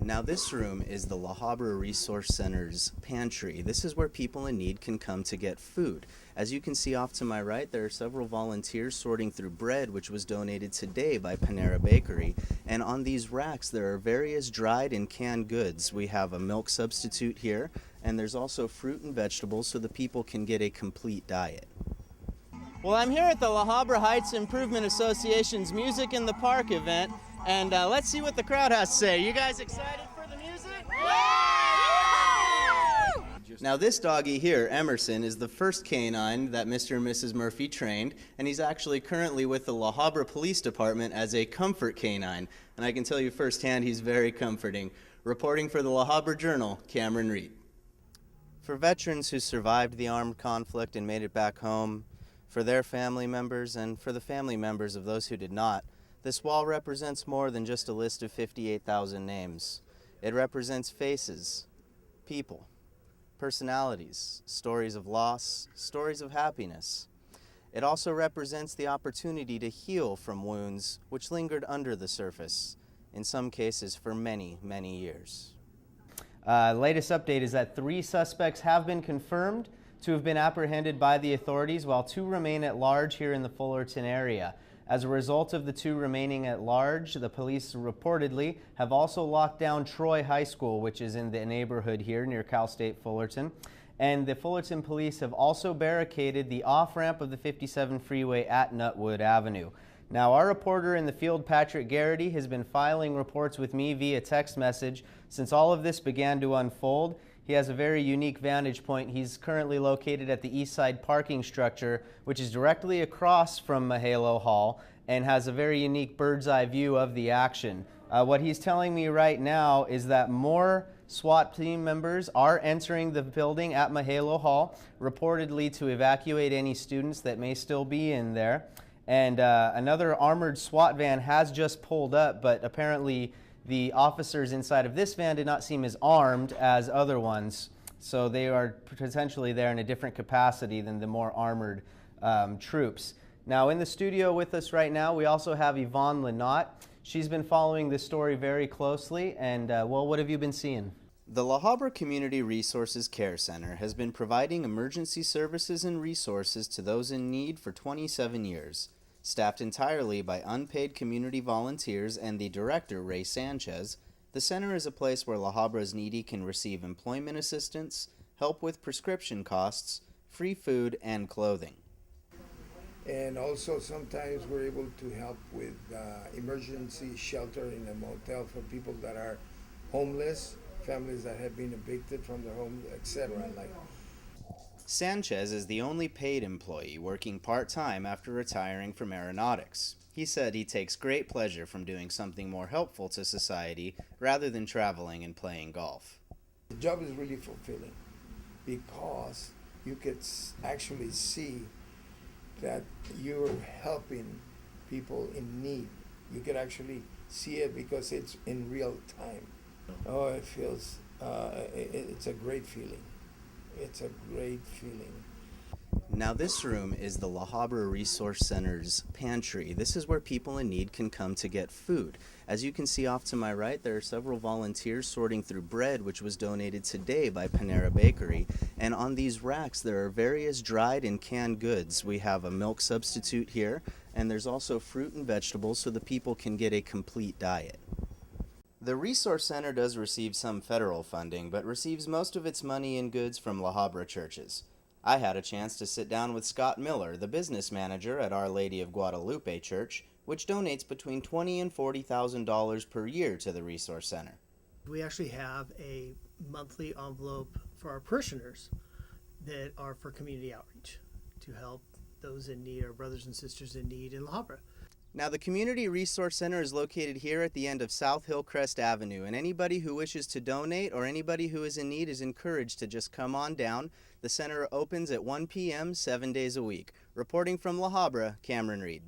Now this room is the Habra Resource Center's pantry. This is where people in need can come to get food. As you can see off to my right, there are several volunteers sorting through bread, which was donated today by Panera Bakery. And on these racks, there are various dried and canned goods. We have a milk substitute here, and there's also fruit and vegetables so the people can get a complete diet. Well, I'm here at the La Habra Heights Improvement Association's Music in the Park event, and let's see what the crowd has to say. You guys excited for the music? Yeah! Now this doggy here, Emerson, is the first canine that Mr. and Mrs. Murphy trained, and he's actually currently with the La Habra Police Department as a comfort canine. And I can tell you firsthand he's very comforting. Reporting for the La Habra Journal, Cameron Reed. For veterans who survived the armed conflict and made it back home, for their family members, and for the family members of those who did not, this wall represents more than just a list of 58,000 names. It represents faces, people, personalities, stories of loss, stories of happiness. It also represents the opportunity to heal from wounds which lingered under the surface, in some cases for many, many years. Latest update is that 3 suspects have been confirmed to have been apprehended by the authorities, while 2 remain at large here in the Fullerton area. As a result of the 2 remaining at large, the police reportedly have also locked down Troy High School, which is in the neighborhood here near Cal State Fullerton. And the Fullerton police have also barricaded the off-ramp of the 57 freeway at Nutwood Avenue. Now, our reporter in the field, Patrick Garrity, has been filing reports with me via text message since all of this began to unfold. He has a very unique vantage point. He's currently located at the east side parking structure, which is directly across from Mahalo Hall and has a very unique bird's eye view of the action. What he's telling me right now is that more SWAT team members are entering the building at Mahalo Hall, reportedly to evacuate any students that may still be in there. And another armored SWAT van has just pulled up, but apparently the officers inside of this van did not seem as armed as other ones, so they are potentially there in a different capacity than the more armored troops. Now, in the studio with us right now, we also have Yvonne Lynott. She's been following this story very closely, and well, what have you been seeing? The La Habra Community Resources Care Center has been providing emergency services and resources to those in need for 27 years. Staffed entirely by unpaid community volunteers and the director, Ray Sanchez, the center is a place where La Habra's needy can receive employment assistance, help with prescription costs, free food, and clothing. And also sometimes we're able to help with emergency shelter in a motel for people that are homeless, families that have been evicted from their homes, etc. Sanchez is the only paid employee working part-time after retiring from aeronautics. He said he takes great pleasure from doing something more helpful to society rather than traveling and playing golf. The job is really fulfilling because you could actually see that you're helping people in need. You could actually see it because it's in real time. Oh, it feels, it's a great feeling. It's a great feeling. Now this room is the La Habra Resource Center's pantry. This is where people in need can come to get food. As you can see off to my right, there are several volunteers sorting through bread, which was donated today by Panera Bakery. And on these racks, there are various dried and canned goods. We have a milk substitute here, and there's also fruit and vegetables so the people can get a complete diet. The Resource Center does receive some federal funding, but receives most of its money in goods from La Habra churches. I had a chance to sit down with Scott Miller, the business manager at Our Lady of Guadalupe Church, which donates between $20,000 and $40,000 per year to the Resource Center. We actually have a monthly envelope for our parishioners that are for community outreach to help those in need, our brothers and sisters in need in La Habra. Now, the Community Resource Center is located here at the end of South Hillcrest Avenue, and anybody who wishes to donate or anybody who is in need is encouraged to just come on down. The center opens at 1 p.m. 7 days a week. Reporting from La Habra, Cameron Reed.